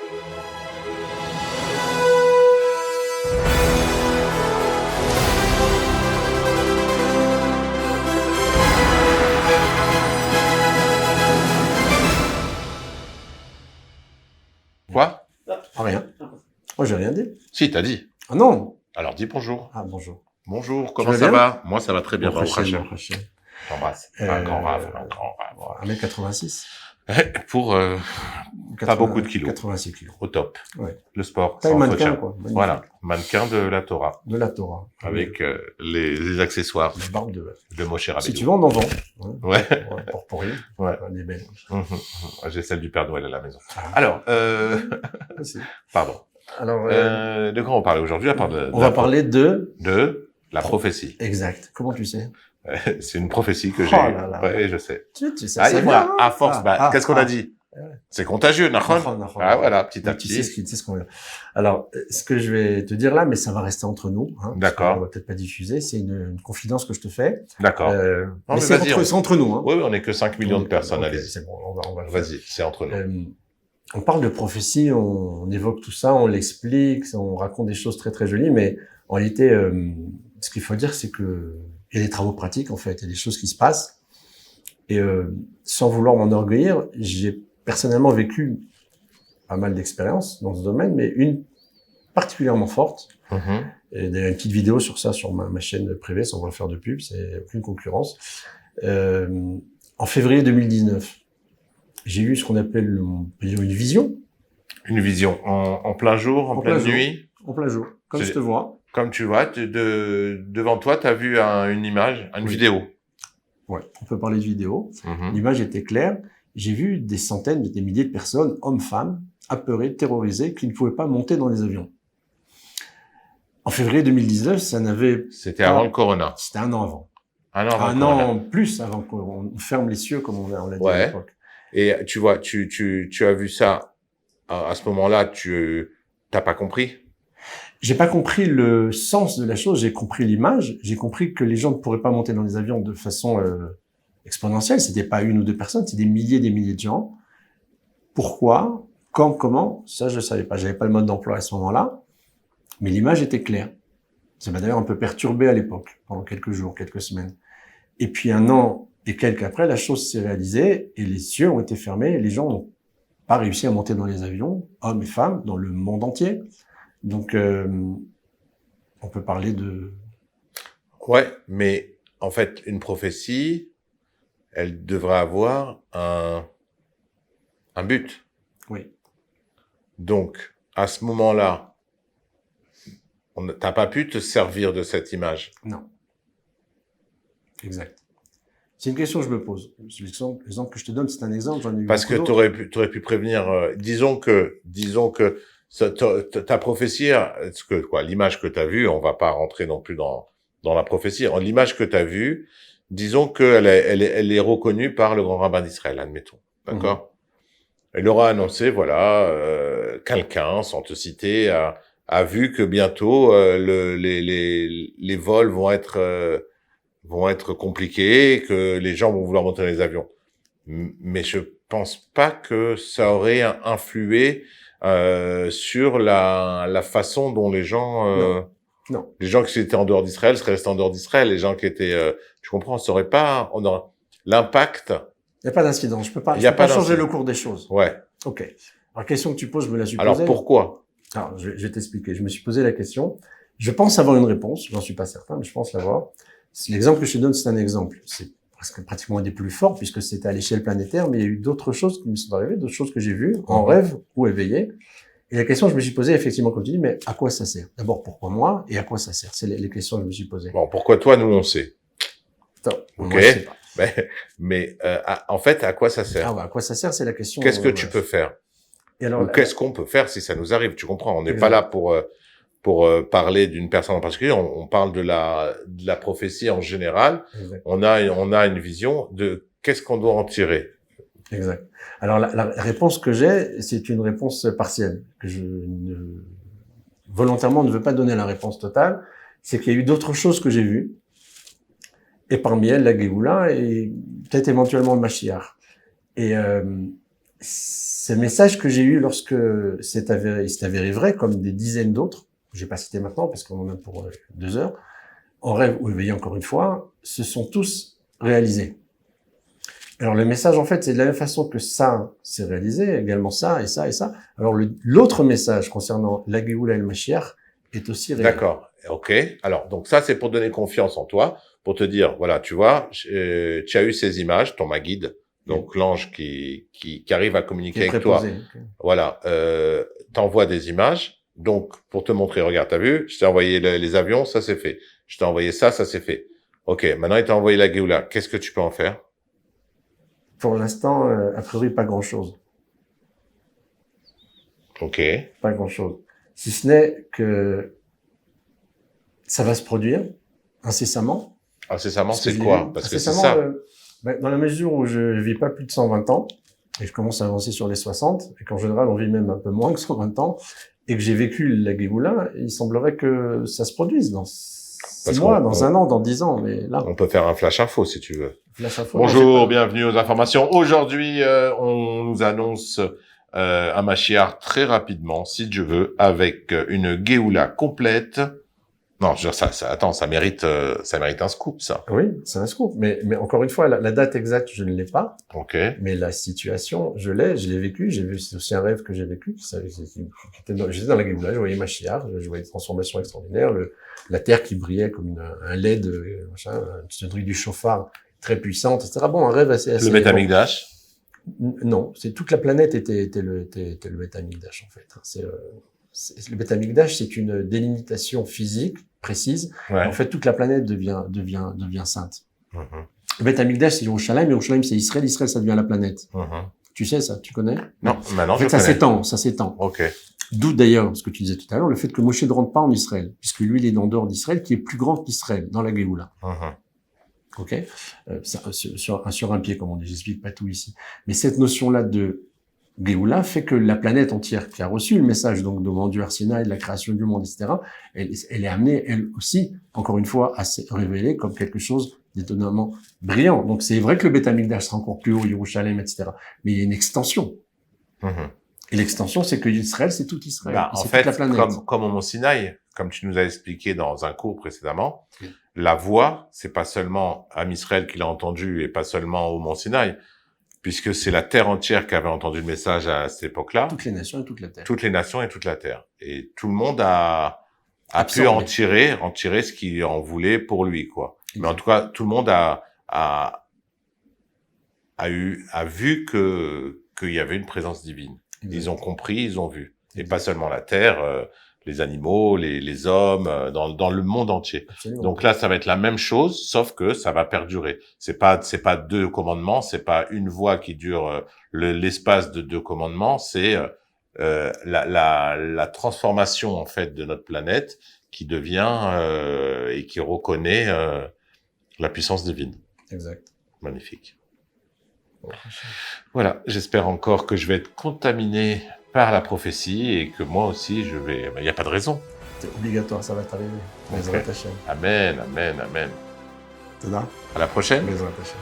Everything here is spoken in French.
Quoi? Ah, rien. Moi, j'ai rien dit. Si, t'as dit. Ah non. Alors dis bonjour. Ah, bonjour. Bonjour, comment vas ça bien? va? Moi, ça va très bien. Bon, Baruch Hashem. bon, Hachem. J'embrasse. Un grand rave, un grand rave. 1m86. Pour pas beaucoup de kilos. 86 kilos. Au top. Ouais. Le sport, Taille sans mannequin, entretien. quoi. Magnifique. Voilà, mannequin de la Torah. De la Torah. Avec les accessoires La barbe de... de Moshe Rabbeinu. Si tu veux, on en vend. Ouais. Pour rien. Ouais. Elle est belle. J'ai celle du Père Noël à la maison. Ah. Alors, Aussi. pardon. Alors, De quoi on parle aujourd'hui à part de on va parler de la prophétie. Exact. Comment tu sais? C'est une prophétie que Oh j'ai. là là. Ouais, je sais. Tu sais, Ah, ça et moi, vient, hein. à force, qu'est-ce qu'on a dit? Ouais. C'est contagieux, Nahon. Ah, voilà, petit à Tu petit. sais ce qu'on veut. Alors, ce que je vais te dire là, mais ça va rester entre nous. Hein, D'accord. On va peut-être pas diffuser. C'est une confidence que je te fais. D'accord. Mais mais c'est vas-y, c'est entre nous. Hein. Oui, on n'est que 5 millions de personnes, Ok, allez-y. c'est bon, on va le faire. Vas-y, c'est entre nous. On parle de prophétie, on évoque tout ça, on l'explique, on raconte des choses très très jolies, mais en réalité, ce qu'il faut dire, c'est que il y a des travaux pratiques en fait, il y a des choses qui se passent. Et sans vouloir m'enorgueillir, j'ai personnellement vécu pas mal d'expériences dans ce domaine, mais une particulièrement forte. Et d'ailleurs, une petite vidéo sur ça sur ma chaîne privée, sans vouloir faire de pub, c'est aucune concurrence. En février 2019. J'ai eu ce qu'on appelle une vision. Une vision en plein jour, en pleine nuit. En plein jour, comme je te vois. Comme tu vois, devant toi, tu as vu une image, une vidéo. Ouais, on peut parler de vidéo. L'image était claire. J'ai vu des centaines, des milliers de personnes, hommes, femmes, apeurés, terrorisés, qui ne pouvaient pas monter dans les avions. En février 2019, ça n'avait... C'était avant le Corona. C'était un an avant. Un an avant un an plus avant qu'on ferme les cieux, comme on l'a dit à l'époque. Et tu vois, tu as vu ça à ce moment-là, t'as pas compris? J'ai pas compris le sens de la chose, j'ai compris l'image, j'ai compris que les gens ne pourraient pas monter dans les avions de façon exponentielle, c'était pas une ou deux personnes, c'était des milliers de gens. Pourquoi? Quand? Comment? Ça, je savais pas, j'avais pas le mode d'emploi à ce moment-là, mais l'image était claire. Ça m'a d'ailleurs un peu perturbé à l'époque, pendant quelques jours, quelques semaines. Et puis un an et quelques après, la chose s'est réalisée et les cieux ont été fermés et les gens n'ont pas réussi à monter dans les avions, hommes et femmes, dans le monde entier. Donc, on peut parler de... Ouais, mais en fait, une prophétie, elle devrait avoir un but. Oui. Donc, à ce moment-là, t'as pas pu te servir de cette image. Non. Exact. C'est une question que je me pose. L'exemple que je te donne, c'est un exemple. J'en ai eu. Parce que t'aurais pu prévenir. Disons que ta prophétie, l'image que t'as vue, on va pas rentrer non plus dans la prophétie. L'image que t'as vue, disons qu'elle est reconnue par le grand rabbin d'Israël, admettons. D'accord. Elle aura annoncé, voilà, quelqu'un, sans te citer, a vu que bientôt les vols vont être compliqués, que les gens vont vouloir monter dans les avions. Mais je pense pas que ça aurait influé sur la façon dont les gens non. Les gens qui étaient en dehors d'Israël seraient restés en dehors d'Israël. Les gens qui étaient tu comprends, ça aurait pas l'impact. Il n'y a pas d'incidence. Je peux pas changer le cours des choses. Ouais. Ok. Alors, la question que tu poses, je me la suis posée. Alors, pourquoi? Alors, je vais t'expliquer. Je me suis posé la question. Je pense avoir une réponse. J'en suis pas certain, mais je pense l'avoir. L'exemple que je te donne, c'est un exemple. C'est pratiquement un des plus forts, puisque c'était à l'échelle planétaire, mais il y a eu d'autres choses qui me sont arrivées, d'autres choses que j'ai vues, en rêve ou éveillé. Et la question que je me suis posée, effectivement, comme tu dis, mais à quoi ça sert? D'abord, pourquoi moi? Et à quoi ça sert? C'est les questions que je me suis posées. Bon, pourquoi toi, nous, on sait? Attends, ok. Moi, je sais pas. Mais en fait, à quoi ça sert? Ah ouais, à quoi ça sert, c'est la question. Qu'est-ce que tu peux faire? Et alors, ou qu'est-ce qu'on peut faire si ça nous arrive? Tu comprends? On n'est pas là pour parler d'une personne en particulier. On parle de la prophétie en général. Exact. On a une vision de qu'est-ce qu'on doit en tirer. Exact. Alors la réponse que j'ai, c'est une réponse partielle que je volontairement ne veux pas donner la réponse totale. C'est qu'il y a eu d'autres choses que j'ai vues, et parmi elles la Géoula et peut-être éventuellement le Mashiach. Et C'est le message que j'ai eu lorsque il s'est avéré vrai, comme des dizaines d'autres. Je vais pas citer maintenant parce qu'on en a pour 2 heures. En rêve ou éveillé encore une fois, se sont tous réalisés. Alors le message en fait, c'est de la même façon que ça s'est réalisé, également ça et ça et ça. Alors l'autre message concernant la Géoula et le Mashiach est aussi réel. D'accord. Ok. Alors, donc ça, c'est pour donner confiance en toi, pour te dire, voilà, tu vois, tu as eu ces images, ton guide, donc l'ange qui arrive à communiquer avec toi. Okay. Voilà. T'envoies des images. Donc, pour te montrer, regarde, t'as vu, je t'ai envoyé les avions, ça c'est fait. Je t'ai envoyé ça c'est fait. Ok. Maintenant, il t'a envoyé la Géoula. Qu'est-ce que tu peux en faire? Pour l'instant, a priori, pas grand-chose. Ok. Pas grand-chose. Si ce n'est que ça va se produire incessamment. Incessamment, c'est quoi? Parce que c'est ça. Dans la mesure où je vis pas plus de 120 ans, et je commence à avancer sur les 60, et qu'en général, on vit même un peu moins que 120 ans, et que j'ai vécu la Géoula, il semblerait que ça se produise dans 6 mois, dans 1 an, dans 10 ans, mais là. On peut faire un flash info, si tu veux. Flash info. Bonjour, bienvenue aux informations. Aujourd'hui, on nous annonce un Mashiach très rapidement, si Dieu veut, avec une Géoula complète. Non, je veux dire, attends, ça mérite un scoop, ça. Oui, c'est un scoop. Mais encore une fois, la date exacte, je ne l'ai pas. Ok. Mais la situation, je l'ai vécu. C'est aussi un rêve que j'ai vécu. J'étais dans la Géoula, je voyais Mashiach, je voyais des transformations extraordinaires, la terre qui brillait comme un LED, machin, ce truc du chauffard très puissant, etc. Bon, un rêve assez. Le Beth Amikdash. Non, c'est toute la planète était le Beth Amikdash en fait. Le Beth Amikdash, c'est une délimitation physique précise. Ouais. En fait, toute la planète devient sainte. Le Beth Amikdash, c'est Yerushalayim. Yerushalayim, c'est Israël. Israël, ça devient la planète. Tu sais ça, tu connais? Non, maintenant en fait, ça s'étend. Ok. D'où d'ailleurs, ce que tu disais tout à l'heure, le fait que Moshe ne rentre pas en Israël, puisque lui, il est en dehors d'Israël, qui est plus grand qu'Israël, dans la Géoula. Ok, sur un pied, comme on dit. J'explique pas tout ici. Mais cette notion-là de Géoula fait que la planète entière qui a reçu le message donc de mon Dieu Arsina et de la création du monde, etc., elle est amenée, elle aussi, encore une fois, à se révéler comme quelque chose d'étonnamment brillant. Donc c'est vrai que le Beth Amikdash sera encore plus haut, Yerushalayim, etc., mais il y a une extension. Et l'extension, c'est que Israël, c'est tout Israël. En fait, toute la planète. Comme au Mont Sinaï, comme tu nous as expliqué dans un cours précédemment, la voix, c'est pas seulement Am Israël qui l'a entendu et pas seulement au Mont Sinaï, puisque c'est la terre entière qui avait entendu le message à cette époque-là. Toutes les nations et toute la terre. Toutes les nations et toute la terre. Et tout le monde a pu en tirer ce qu'il en voulait pour lui, quoi. Mais en tout cas, tout le monde a vu qu'il y avait une présence divine. Ils ont compris, ils ont vu. Et pas seulement la terre, les animaux, les hommes, dans le monde entier. Absolument. Donc là, ça va être la même chose, sauf que ça va perdurer. C'est pas 2 commandements, c'est pas une voix qui dure l'espace de 2 commandements, c'est la transformation en fait de notre planète qui devient et qui reconnaît la puissance divine. Exact. Magnifique. Voilà, j'espère encore que je vais être contaminé par la prophétie et que moi aussi je vais... Il n'y a pas de raison. C'est obligatoire, ça va t'arriver. Okay. Amen, amen, amen. Tada. À la prochaine. Bezrat Hashem.